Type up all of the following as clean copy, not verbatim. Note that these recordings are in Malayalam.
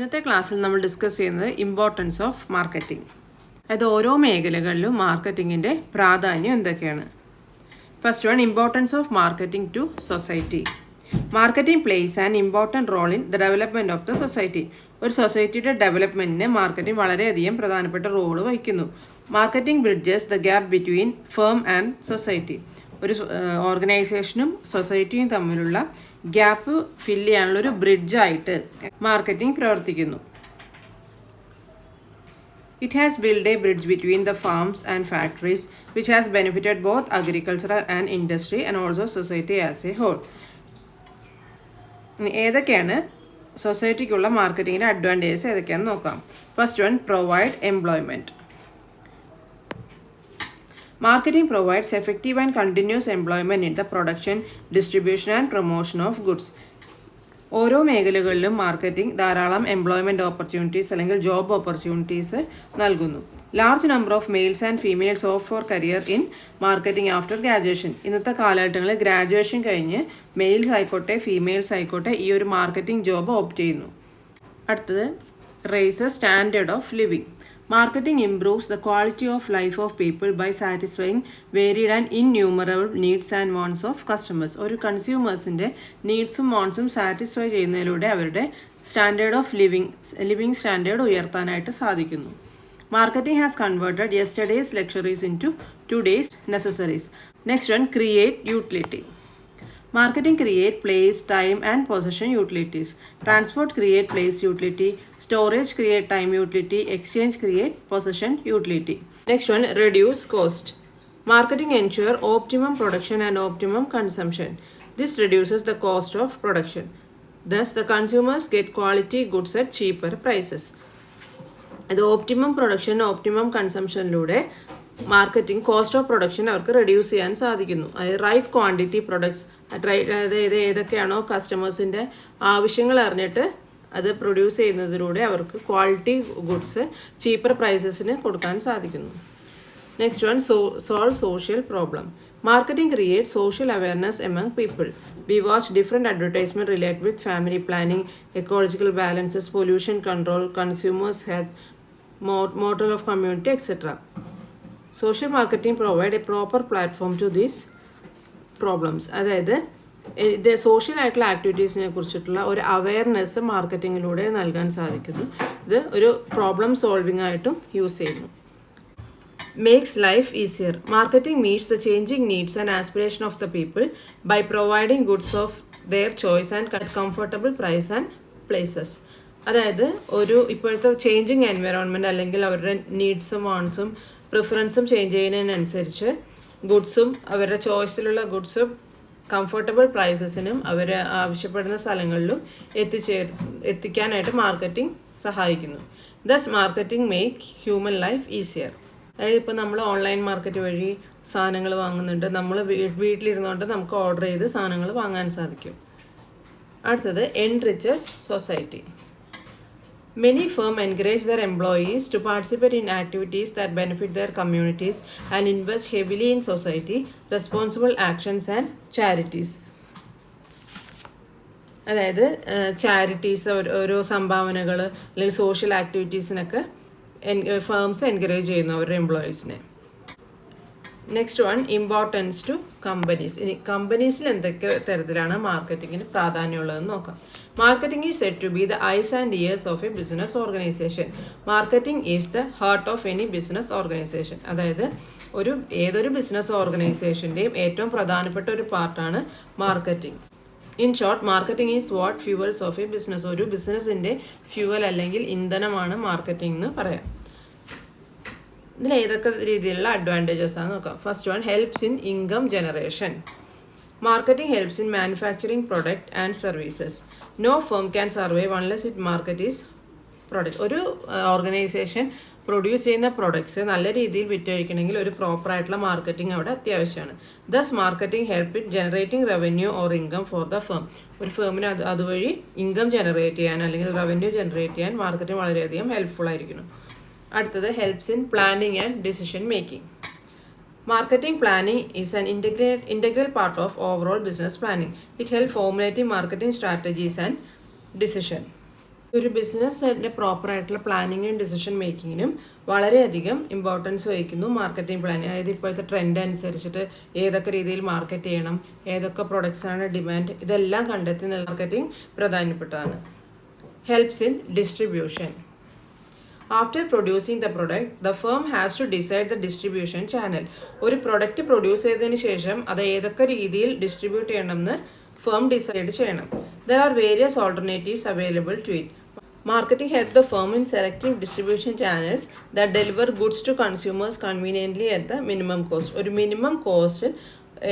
ഇന്നത്തെ ക്ലാസ്സിൽ നമ്മൾ ഡിസ്കസ് ചെയ്യുന്നത് ഇമ്പോർട്ടൻസ് ഓഫ് മാർക്കറ്റിംഗ്. അതായത് ഓരോ മേഖലകളിലും മാർക്കറ്റിങ്ങിൻ്റെ പ്രാധാന്യം എന്തൊക്കെയാണ്. First one, importance of marketing to society. Marketing plays an important role in the development of the society. ഒരു സൊസൈറ്റിയുടെ ഡെവലപ്മെൻറ്റിന് മാർക്കറ്റിംഗ് വളരെയധികം പ്രധാനപ്പെട്ട റോൾ വഹിക്കുന്നു. Marketing bridges the gap between firm and society. ഒരു ഓർഗനൈസേഷനും സൊസൈറ്റിയും തമ്മിലുള്ള ഗ്യാപ്പ് ഫില്ല് ചെയ്യാനുള്ളൊരു ബ്രിഡ്ജായിട്ട് മാർക്കറ്റിംഗ് പ്രവർത്തിക്കുന്നു. It has built a bridge between the farms and factories, which has benefited both agriculture and industry and also society as a whole. ഏതൊക്കെയാണ് സൊസൈറ്റിക്കുള്ള മാർക്കറ്റിങ്ങിൻ്റെ അഡ്വാൻറ്റേജസ് ഏതൊക്കെയാണെന്ന് നോക്കാം. First one, provide employment. Marketing provides effective and continuous employment in the production, distribution and promotion of goods. ഓരോ മേഖലകളിലും മാർക്കറ്റിംഗ് ധാരാളം എംപ്ലോയ്മെൻറ്റ് ഓപ്പർച്യൂണിറ്റീസ് അല്ലെങ്കിൽ ജോബ് ഓപ്പർച്യൂണിറ്റീസ് നൽകുന്നു. Large number of males and females of for career in marketing after graduation. ഇന്നത്തെ കാലഘട്ടങ്ങളിൽ ഗ്രാജുവേഷൻ കഴിഞ്ഞ് മെയിൽസ് ആയിക്കോട്ടെ ഫീമെയിൽസ് ആയിക്കോട്ടെ ഈ ഒരു മാർക്കറ്റിംഗ് ജോബ് ഓപ്റ്റ് ചെയ്യുന്നു. അടുത്തത്, raise standard of living. Marketing improves the quality of life of people by satisfying varied and innumerable needs and wants of customers. ഒരു കൺസ്യൂമേഴ്സിൻ്റെ നീഡ്സും വാണ്ട്സും സാറ്റിസ്ഫൈ ചെയ്യുന്നതിലൂടെ അവരുടെ സ്റ്റാൻഡേർഡ് ഓഫ് ലിവിങ് സ്റ്റാൻഡേർഡ് ഉയർത്താനായിട്ട് സാധിക്കുന്നു. Marketing has converted yesterday's luxuries into today's necessaries. Next one, create utility. Marketing create place, time and possession utilities. Transport create place utility. Storage create time utility. Exchange create possession utility. Next one, reduce cost. Marketing ensure optimum production and optimum consumption. This reduces the cost of production. Thus, the consumers get quality goods at cheaper prices. The optimum production, optimum consumptionലൂടെ മാർക്കറ്റിംഗ് കോസ്റ്റ് ഓഫ് പ്രൊഡക്ഷൻ അവർക്ക് റെഡ്യൂസ് ചെയ്യാൻ സാധിക്കുന്നു. അതായത് റൈറ്റ് ക്വാണ്ടിറ്റി പ്രൊഡക്ട്സ്, അതായത് ഏതൊക്കെയാണോ കസ്റ്റമേഴ്സിൻ്റെ ആവശ്യങ്ങൾ അറിഞ്ഞിട്ട് അത് പ്രൊഡ്യൂസ് ചെയ്യുന്നതിലൂടെ അവർക്ക് ക്വാളിറ്റി ഗുഡ്സ് ചീപ്പർ പ്രൈസസിന് കൊടുക്കാൻ സാധിക്കുന്നു. Next one, solve social problem. Marketing creates social awareness among people. We watch different advertisements related with family planning, ecological balances, pollution control, consumers' health, model of community, etc. Social marketing provide a proper platform to these problems. അതായത് ഇത് സോഷ്യൽ ആയിട്ടുള്ള ആക്ടിവിറ്റീസിനെ കുറിച്ചിട്ടുള്ള ഒരു അവയർനെസ് മാർക്കറ്റിങ്ങിലൂടെ നൽകാൻ സാധിക്കുന്നു. ഇത് ഒരു പ്രോബ്ലം സോൾവിംഗ് ആയിട്ടും യൂസ് ചെയ്യുന്നു. Makes life easier. Marketing meets the changing needs and aspiration of the people by providing goods of their choice and at comfortable price and places. അതായത് ഒരു ഇപ്പോഴത്തെ ചേഞ്ചിങ് എൻവയറോൺമെൻറ്റ് അല്ലെങ്കിൽ അവരുടെ നീഡ്സും വാണ്ട്സും പ്രിഫറൻസും ചേഞ്ച് ചെയ്യുന്നതിനനുസരിച്ച് ഗുഡ്സും അവരുടെ ചോയ്സിലുള്ള ഗുഡ്സും കംഫർട്ടബിൾ പ്രൈസസിനും അവർ ആവശ്യപ്പെടുന്ന സ്ഥലങ്ങളിലും എത്തിക്കാനായിട്ട് മാർക്കറ്റിംഗ് സഹായിക്കുന്നു. Thus marketing make human life easier. അതായത് ഇപ്പോൾ നമ്മൾ ഓൺലൈൻ മാർക്കറ്റ് വഴി സാധനങ്ങൾ വാങ്ങുന്നുണ്ട്, നമ്മൾ വീട്ടിലിരുന്നുകൊണ്ട് നമുക്ക് ഓർഡർ ചെയ്ത് സാധനങ്ങൾ വാങ്ങാൻ സാധിക്കും. അടുത്തത്, enriches society. Many firms encourage their employees to participate in activities that benefit their communities and invest heavily in society, responsible actions and charities. അതായത് ചാരിറ്റീസ്, ഓരോ സംഭാവനകൾ അല്ലെങ്കിൽ സോഷ്യൽ ആക്ടിവിറ്റീസിനൊക്കെ ഫേംസ് എൻകറേജ് ചെയ്യുന്നു അവരുടെ എംപ്ലോയീസിനെ. Next one, importance to companies. ഇനി കമ്പനീസിൽ എന്തൊക്കെ തരത്തിലാണ് മാർക്കറ്റിങ്ങിന് പ്രാധാന്യമുള്ളതെന്ന് നോക്കാം. Marketing is said to be the eyes and ears of a business organization. Marketing is the heart of any business organization. അതായത് ഏതൊരു ബിസിനസ് ഓർഗനൈസേഷൻ്റെയും ഏറ്റവും പ്രധാനപ്പെട്ട ഒരു പാർട്ടാണ് marketing. In short, marketing is what fuels of A business. ഒരു ബിസിനസ്സിൻ്റെ ഫ്യൂവൽ അല്ലെങ്കിൽ ഇന്ധനമാണ് മാർക്കറ്റിംഗ് എന്ന് പറയാം. ഇതിൽ ഏതൊക്കെ രീതിയിലുള്ള അഡ്വാൻറ്റേജസ് ആണ് നോക്കാം. First one, helps in income generation. Marketing helps in manufacturing product and services. No firm can survive unless its market is product. ഒരു ഓർഗനൈസേഷൻ പ്രൊഡ്യൂസ് ചെയ്യുന്ന പ്രൊഡക്ട്സ് നല്ല രീതിയിൽ വിറ്റഴിക്കണമെങ്കിൽ ഒരു പ്രോപ്പറായിട്ടുള്ള മാർക്കറ്റിംഗ് അവിടെ അത്യാവശ്യമാണ്. Thus marketing help in generating revenue or income for the firm. ഒരു ഫേമിന് അതുവഴി ഇൻകം ജനറേറ്റ് ചെയ്യാൻ അല്ലെങ്കിൽ റവന്യൂ ജനറേറ്റ് ചെയ്യാൻ മാർക്കറ്റിംഗ് വളരെയധികം ഹെൽപ്ഫുൾ ആയിരിക്കുന്നു. അടുത്തത്, helps in planning and decision making. Marketing planning is an integral part of overall business planning. It helps formulating marketing strategies and decision. ഒരു ബിസിനസ്സിൻ്റെ പ്രോപ്പറായിട്ടുള്ള പ്ലാനിങ്ങും ഡിസിഷൻ മേക്കിങ്ങിനും വളരെയധികം ഇമ്പോർട്ടൻസ് വഹിക്കുന്നു മാർക്കറ്റിംഗ് പ്ലാനിങ്. അതായത് ഇപ്പോഴത്തെ ട്രെൻഡ് അനുസരിച്ചിട്ട് ഏതൊക്കെ രീതിയിൽ മാർക്കറ്റ് ചെയ്യണം, ഏതൊക്കെ പ്രൊഡക്ട്സാണ് ഡിമാൻഡ്, ഇതെല്ലാം കണ്ടെത്തി മാർക്കറ്റിംഗ് പ്രധാനപ്പെട്ടതാണ്. Helps in distribution. After producing the product, the firm has to decide the distribution channel. ഒരു പ്രൊഡക്റ്റ് പ്രൊഡ്യൂസ് ചെയ്തതിന് ശേഷം അത് ഏതൊക്കെ രീതിയിൽ ഡിസ്ട്രിബ്യൂട്ട് ചെയ്യണമെന്ന് ഫേം ഡിസൈഡ് ചെയ്യണം. There are various alternatives available to it. Marketing helps the firm in selecting distribution channels that deliver goods to consumers conveniently at the minimum cost. ഒരു മിനിമം കോസ്റ്റിൽ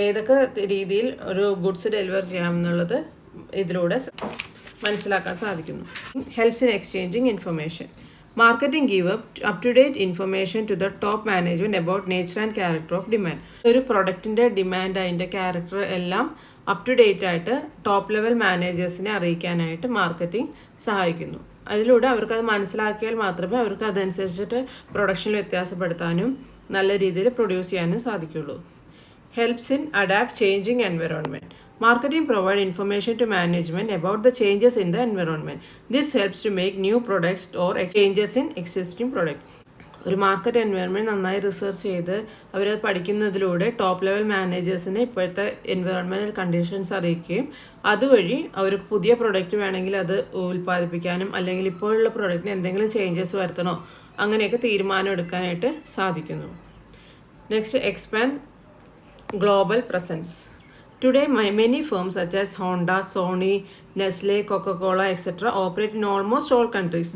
ഏതൊക്കെ രീതിയിൽ ഒരു ഗുഡ്സ് ഡെലിവർ ചെയ്യാമെന്നുള്ളത് ഇതിലൂടെ മനസ്സിലാക്കാൻ സാധിക്കുന്നു. Helps in exchanging information. Marketing give up-to-date information to the top management about nature and character of demand. ഒരു പ്രൊഡക്റ്റിൻ്റെ ഡിമാൻഡ് അതിൻ്റെ ക്യാരക്ടർ എല്ലാം അപ് ടു ഡേറ്റ് ആയിട്ട് ടോപ്പ് ലെവൽ മാനേജേഴ്സിനെ അറിയിക്കാനായിട്ട് മാർക്കറ്റിംഗ് സഹായിക്കുന്നു. അതിലൂടെ അവർക്കത് മനസ്സിലാക്കിയാൽ മാത്രമേ അവർക്ക് അതനുസരിച്ചിട്ട് പ്രൊഡക്ഷനിൽ വ്യത്യാസപ്പെടുത്താനും നല്ല രീതിയിൽ പ്രൊഡ്യൂസ് ചെയ്യാനും സാധിക്കുള്ളൂ. Helps in adapt changing environment. Marketing provides information to management about the changes in the environment. This helps to make new products or changes in existing products. ഒരു മാർക്കറ്റ് എൻവയറൺമെൻറ്റ് നന്നായി റിസർച്ച് ചെയ്ത് അവരത് പഠിക്കുന്നതിലൂടെ ടോപ്പ് ലെവൽ മാനേജേഴ്സിനെ ഇപ്പോഴത്തെ എൻവയറൺമെൻറ്റൽ കണ്ടീഷൻസ് അറിയിക്കുകയും അതുവഴി അവർക്ക് പുതിയ പ്രൊഡക്റ്റ് വേണമെങ്കിൽ അത് ഉൽപ്പാദിപ്പിക്കാനും അല്ലെങ്കിൽ ഇപ്പോഴുള്ള പ്രൊഡക്റ്റിന് എന്തെങ്കിലും ചേഞ്ചസ് വരുത്തണോ അങ്ങനെയൊക്കെ തീരുമാനം എടുക്കാനായിട്ട് സാധിക്കുന്നു. Next, expand global presence. Today, many firms such as Honda, Sony, Nestle, Coca-Cola, etc. operate in almost all countries.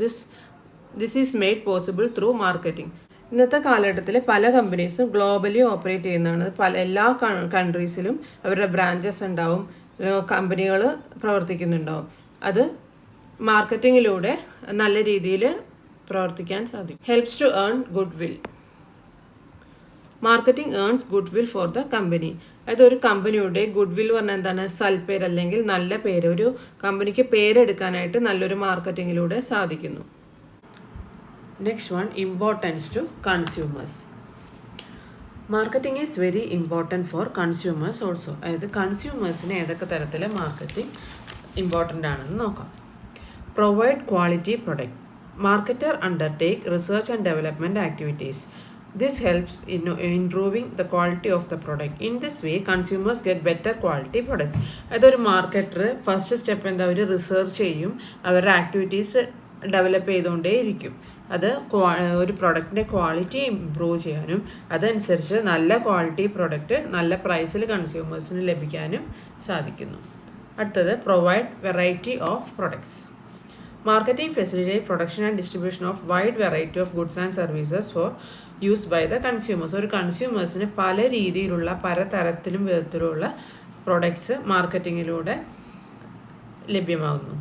This is made possible through marketing. ഇന്നത്തെ കാലഘട്ടത്തിൽ പല കമ്പനീസും ഗ്ലോബലി ഓപ്പറേറ്റ് ചെയ്യുന്നതാണ്. എല്ലാ കൺട്രീസിലും അവരുടെ ബ്രാഞ്ചസ് ഉണ്ടാവും, കമ്പനികൾ പ്രവർത്തിക്കുന്നുണ്ടാവും. അത് മാർക്കറ്റിങ്ങിലൂടെ നല്ല രീതിയിൽ പ്രവർത്തിക്കാൻ സാധിക്കും. Helps to earn good will. Marketing earns good will for the company. അതായത് ഒരു കമ്പനിയുടെ ഗുഡ് വിൽ പറഞ്ഞാൽ എന്താണ്? സൽപ്പേര് അല്ലെങ്കിൽ നല്ല പേര്. ഒരു കമ്പനിക്ക് പേരെടുക്കാനായിട്ട് നല്ലൊരു മാർക്കറ്റിങ്ങിലൂടെ സാധിക്കുന്നു. Next one, importance to consumers. Marketing is very important for consumers also. അതായത് കൺസ്യൂമേഴ്സിന് ഏതൊക്കെ തരത്തിൽ മാർക്കറ്റിംഗ് ഇമ്പോർട്ടൻ്റ് ആണെന്ന് നോക്കാം. Provide quality product. Marketer undertake research and development activities. This helps in improving the quality of the product. In this way, consumers get better quality products. അതൊരു മാർക്കറ്റർ ഫസ്റ്റ് സ്റ്റെപ്പ് എന്താ, അവർ റിസർച്ച് ചെയ്യും, അവരുടെ ആക്ടിവിറ്റീസ് ഡെവലപ്പ് ചെയ്തുകൊണ്ടേയിരിക്കും. അത് ഒരു പ്രൊഡക്റ്റിൻ്റെ ക്വാളിറ്റി ഇംപ്രൂവ് ചെയ്യാനും അതനുസരിച്ച് നല്ല ക്വാളിറ്റി പ്രൊഡക്റ്റ് നല്ല പ്രൈസിൽ കൺസ്യൂമേഴ്സിന് ലഭിക്കാനും സാധിക്കുന്നു. അടുത്തത്, provide variety of products. Marketing facilitates production and distribution of wide variety of goods and services for use by the consumers. ഒരു കൺസ്യൂമേഴ്സിന് പല രീതിയിലുള്ള പല തരത്തിലും വിധത്തിലുള്ള പ്രൊഡക്ട്സ് മാർക്കറ്റിങ്ങിലൂടെ ലഭ്യമാകുന്നു.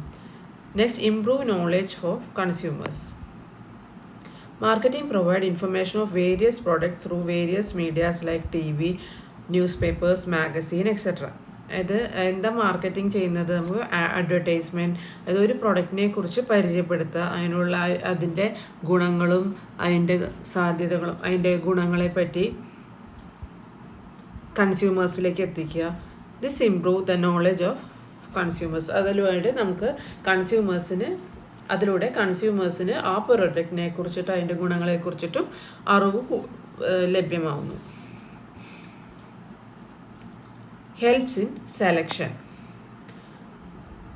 Next, improve knowledge for consumers. Marketing provides information of various products through various medias like TV, newspapers, magazine, etc. അത് എന്താ മാർക്കറ്റിംഗ് ചെയ്യുന്നത്? നമുക്ക് അഡ്വർടൈസ്മെൻറ്റ്, അതൊരു പ്രൊഡക്റ്റിനെ കുറിച്ച് പരിചയപ്പെടുത്തുക, അതിൻ്റെ ഗുണങ്ങളും അതിൻ്റെ സാധ്യതകളും അതിൻ്റെ ഗുണങ്ങളെപ്പറ്റി കൺസ്യൂമേഴ്സിലേക്ക് എത്തിക്കുക. This improve the knowledge of consumers. അതിലൂടെ നമുക്ക് അതിലൂടെ കൺസ്യൂമേഴ്സിന് ആ പ്രൊഡക്റ്റിനെ കുറിച്ചിട്ടും അതിൻ്റെ ഗുണങ്ങളെക്കുറിച്ചിട്ടും അറിവ് ലഭ്യമാവുന്നു. Helps in selection.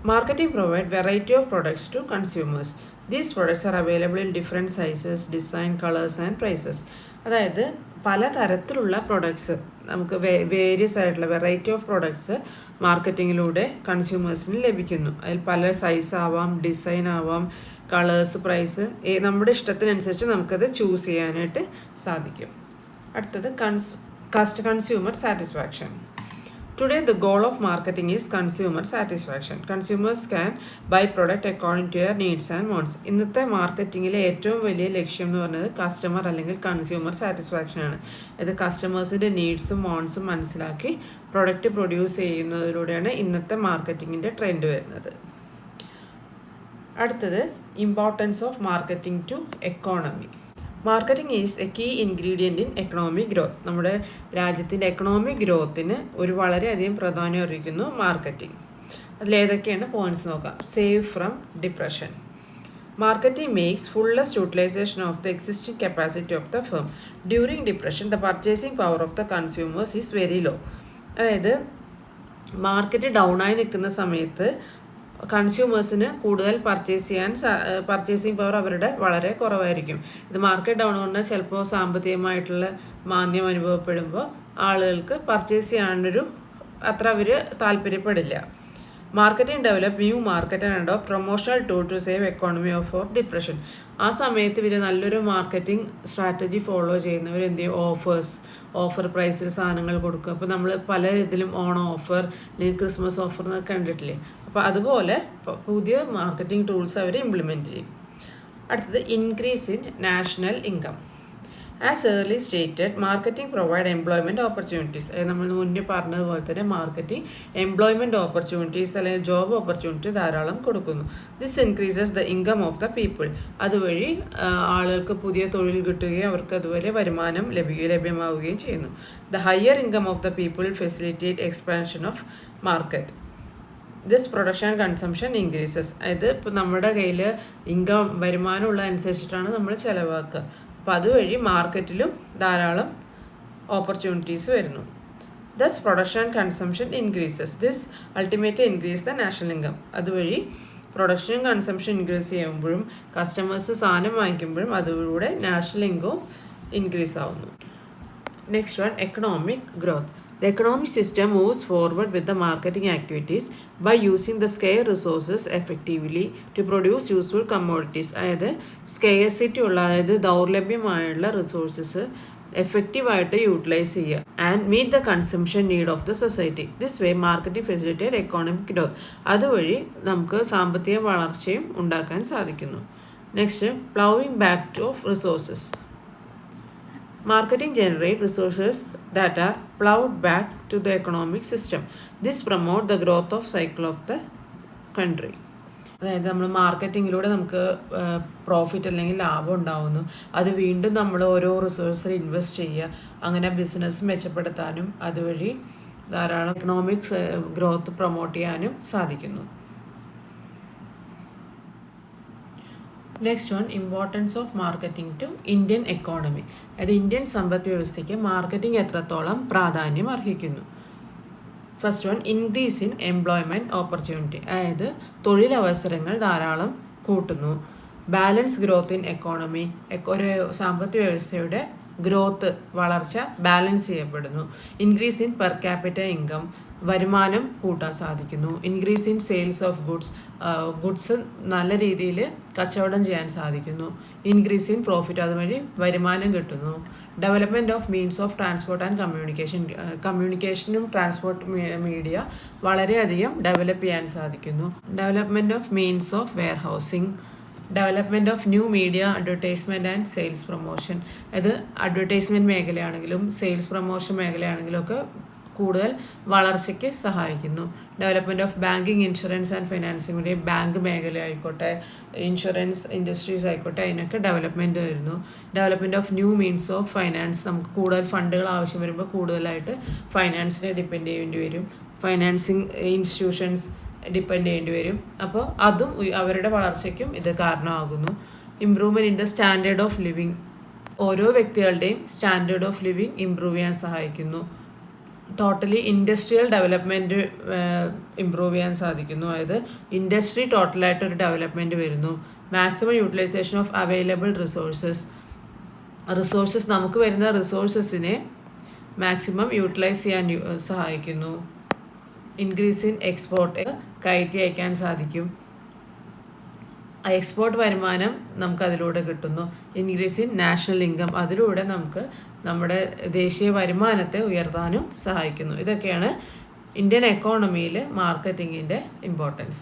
Marketing provides variety of products to consumers. These products are available in different sizes, design, colors and prices. അതായത് പല തരത്തിലുള്ള പ്രൊഡക്ട്സ് നമുക്ക് വേരിയസ് ആയിട്ടുള്ള വെറൈറ്റി ഓഫ് പ്രൊഡക്ട്സ് മാർക്കറ്റിങ്ങിലൂടെ കൺസ്യൂമേഴ്സിന് ലഭിക്കുന്നു. അതിൽ പല സൈസ് ആവാം, ഡിസൈൻ ആവാം, കളേഴ്സ്, പ്രൈസ്, നമ്മുടെ ഇഷ്ടത്തിനനുസരിച്ച് നമുക്കത് ചൂസ് ചെയ്യാനായിട്ട് സാധിക്കും. അടുത്തത്, consumer satisfaction. Today, the goal of marketing is consumer satisfaction. Consumers can buy product according to their needs and wants. ഇന്നത്തെ മാർക്കറ്റിങ്ങിലെ ഏറ്റവും വലിയ ലക്ഷ്യം എന്ന് പറയുന്നത് കസ്റ്റമർ അല്ലെങ്കിൽ കൺസ്യൂമർ സാറ്റിസ്ഫാക്ഷൻ ആണ്. ഇത് കസ്റ്റമേഴ്സിൻ്റെ നീഡ്സും വാണ്ട്സും മനസ്സിലാക്കി പ്രൊഡക്റ്റ് പ്രൊഡ്യൂസ് ചെയ്യുന്നതിലൂടെയാണ് ഇന്നത്തെ മാർക്കറ്റിങ്ങിൻ്റെ ട്രെൻഡ് വരുന്നത്. അടുത്തത്, importance of marketing to economy. Marketing is a key ingredient in economic growth. നമ്മുടെ രാജ്യത്തിൻ്റെ എക്കണോമിക് ഗ്രോത്തിന് ഒരു വളരെയധികം പ്രാധാന്യം അറിയിക്കുന്നു മാർക്കറ്റിംഗ്. അതിലേതൊക്കെയാണ് പോയിന്റ്സ് നോക്കാം. Save from depression. Marketing makes fullest utilization of the existing capacity of the firm. During depression, the purchasing power of the consumers is very low. അതായത് മാർക്കറ്റ് ഡൗൺ ആയി നിൽക്കുന്ന സമയത്ത് കൺസ്യൂമേഴ്സിന് കൂടുതൽ പർച്ചേസിങ് പവർ അവരുടെ വളരെ കുറവായിരിക്കും. ഇത് മാർക്കറ്റ് ഡൗൺ കൊണ്ട് ചിലപ്പോൾ സാമ്പത്തികമായിട്ടുള്ള മാന്ദ്യം അനുഭവപ്പെടുമ്പോൾ ആളുകൾക്ക് പർച്ചേസ് ചെയ്യാനൊരു അത്ര അവർ താല്പര്യപ്പെടില്ല. Marketing develop new market and adopt promotional tool to save economy of depression. ആ സമയത്ത് ഇവർ നല്ലൊരു മാർക്കറ്റിംഗ് സ്ട്രാറ്റജി ഫോളോ ചെയ്യുന്നവർ എന്ത് ചെയ്യും, ഓഫർ പ്രൈസിൽ സാധനങ്ങൾ കൊടുക്കും. അപ്പോൾ നമ്മൾ പല ഇതിലും ഓണം ഓഫർ അല്ലെങ്കിൽ ക്രിസ്മസ് ഓഫർ എന്നൊക്കെ കണ്ടിട്ടില്ലേ. അപ്പോൾ അതുപോലെ പുതിയ മാർക്കറ്റിംഗ് ടൂൾസ് അവർ ഇംപ്ലിമെൻറ്റ് ചെയ്യും. അടുത്തത് increase in national income. As early stated, marketing provide employment opportunities. അതായത് നമ്മൾ മുന്നേ പറഞ്ഞതുപോലെ തന്നെ മാർക്കറ്റിംഗ് എംപ്ലോയ്മെൻറ്റ് ഓപ്പർച്യൂണിറ്റീസ് അല്ലെങ്കിൽ ജോബ് ഓപ്പർച്യൂണിറ്റി ധാരാളം കൊടുക്കുന്നു. This increases the income of the people. അതുവഴി ആളുകൾക്ക് പുതിയ തൊഴിൽ കിട്ടുകയും അവർക്ക് അതുപോലെ വരുമാനം ലഭ്യമാവുകയും ചെയ്യുന്നു. The higher income of the people facilitate expansion of market. This production and consumption increases. അതായത് ഇപ്പോൾ നമ്മുടെ കയ്യിൽ വരുമാനമുള്ള അനുസരിച്ചിട്ടാണ് നമ്മൾ ചിലവാക്കുക. അപ്പോൾ അതുവഴി മാർക്കറ്റിലും ധാരാളം ഓപ്പർച്യൂണിറ്റീസ് വരുന്നു. Thus production and consumption increases. This ultimately increase the national income. അതുവഴി പ്രൊഡക്ഷനും കൺസംഷൻ ഇൻക്രീസ് ചെയ്യുമ്പോഴും കസ്റ്റമേഴ്സ് സാധനം വാങ്ങിക്കുമ്പോഴും അതിലൂടെ നാഷണൽ ഇൻകവും ഇൻക്രീസ് ആവുന്നു. Next one, economic growth. The economic system moves forward with the marketing activities by using the scarce resources effectively to produce useful commodities. അതായത് സ്കെയർസിറ്റി ഉള്ള, അതായത് ദൗർലഭ്യമായുള്ള റിസോഴ്സസ് എഫക്റ്റീവായിട്ട് യൂട്ടിലൈസ് ചെയ്യുക and meet the consumption need of the society. This way marketing facilitate economic growth. അതുവഴി നമുക്ക് സാമ്പത്തിക വളർച്ചയും ഉണ്ടാക്കാൻ സാധിക്കുന്നു. Next, ploughing back of resources. Marketing generate resources that are plowed back to the economic system. This promote the growth of cycle of the country. അതായത് നമ്മൾ മാർക്കറ്റിങ്ങിലൂടെ നമുക്ക് പ്രോഫിറ്റ് അല്ലെങ്കിൽ ലാഭം ഉണ്ടാവുന്നു. അത് വീണ്ടും നമ്മൾ ഓരോ റിസോഴ്സിൽ ഇൻവെസ്റ്റ് ചെയ്യുക. അങ്ങനെ ബിസിനസ് മെച്ചപ്പെടുത്താനും അതുവഴി ധാരാളം എക്കണോമിക് ഗ്രോത്ത് പ്രൊമോട്ട് ചെയ്യാനും സാധിക്കുന്നു. Next one, importance of marketing to Indian economy. അതായത് ഇന്ത്യൻ സമ്പദ് വ്യവസ്ഥയ്ക്ക് മാർക്കറ്റിംഗ് എത്രത്തോളം പ്രാധാന്യം അർഹിക്കുന്നു. First one, increase in employment opportunity. അതായത് തൊഴിലവസരങ്ങൾ ധാരാളം കൂട്ടുന്നു. Balance growth in economy. ഒരു സമ്പദ് വ്യവസ്ഥയുടെ ഗ്രോത്ത്, വളർച്ച ബാലൻസ് ചെയ്യപ്പെടുന്നു. Increase in per capita income. വരുമാനം കൂട്ടാൻ സാധിക്കുന്നു. Increase in sales of goods നല്ല രീതിയിൽ കച്ചവടം ചെയ്യാൻ സാധിക്കുന്നു. ഇൻക്രീസ് ഇൻ പ്രോഫിറ്റ്, അതുവഴി വരുമാനം കിട്ടുന്നു. Development of means of transport and കമ്മ്യൂണിക്കേഷനും ട്രാൻസ്പോർട്ട് മീഡിയ വളരെയധികം ഡെവലപ്പ് ചെയ്യാൻ സാധിക്കുന്നു. Development of means of warehousing. Development of new media, advertisement and sales promotion. അത് അഡ്വർടൈസ്മെൻറ്റ് മേഖലയാണെങ്കിലും സെയിൽസ് പ്രൊമോഷൻ മേഖലയാണെങ്കിലും ഒക്കെ കൂടുതൽ വളർച്ചയ്ക്ക് സഹായിക്കുന്നു. Development of banking, insurance and financing. Bank മേഖല ആയിക്കോട്ടെ, ഇൻഷുറൻസ് ഇൻഡസ്ട്രീസ് ആയിക്കോട്ടെ, അതിനൊക്കെ ഡെവലപ്മെൻറ്റ് വരുന്നു. Development of new means of finance. നമുക്ക് കൂടുതൽ ഫണ്ടുകൾ ആവശ്യം വരുമ്പോൾ കൂടുതലായിട്ട് ഫൈനാൻസിനെ ഡിപ്പെൻഡ് ചെയ്യേണ്ടി വരും. ഫൈനാൻസിങ് ഇൻസ്റ്റിറ്റ്യൂഷൻസ് ഡിപ്പെൻഡ് ചെയ്യേണ്ടി വരും. അപ്പോൾ അതും അവരുടെ വളർച്ചയ്ക്കും ഇത് കാരണമാകുന്നു. Improvement in the standard of living. ഓരോ വ്യക്തികളുടെയും സ്റ്റാൻഡേർഡ് ഓഫ് ലിവിങ് ഇംപ്രൂവ് ചെയ്യാൻ സഹായിക്കുന്നു. ടോട്ടലി ഇൻഡസ്ട്രിയൽ ഡെവലപ്മെൻറ്റ് ഇംപ്രൂവ് ചെയ്യാൻ സാധിക്കുന്നു. അതായത് ഇൻഡസ്ട്രി ടോട്ടലായിട്ടൊരു ഡെവലപ്മെൻറ്റ് വരുന്നു. Maximum utilisation of available resources നമുക്ക് വരുന്ന റിസോഴ്സസിനെ മാക്സിമം യൂട്ടിലൈസ് ചെയ്യാൻ സഹായിക്കുന്നു. ഇൻക്രീസ് ഇൻ എക്സ്പോർട്ട്, കയറ്റി അയക്കാൻ സാധിക്കും. എക്സ്പോർട്ട് വരുമാനം നമുക്ക് അതിലൂടെ കിട്ടുന്നു. ഇൻക്രീസ് ഇൻ നാഷണൽ ഇൻകം, അതിലൂടെ നമുക്ക് നമ്മുടെ ദേശീയ വരുമാനത്തെ ഉയർത്താനും സഹായിക്കുന്നു. ഇതൊക്കെയാണ് ഇന്ത്യൻ എക്കോണമിയിൽ മാർക്കറ്റിങ്ങിൻ്റെ ഇമ്പോർട്ടൻസ്.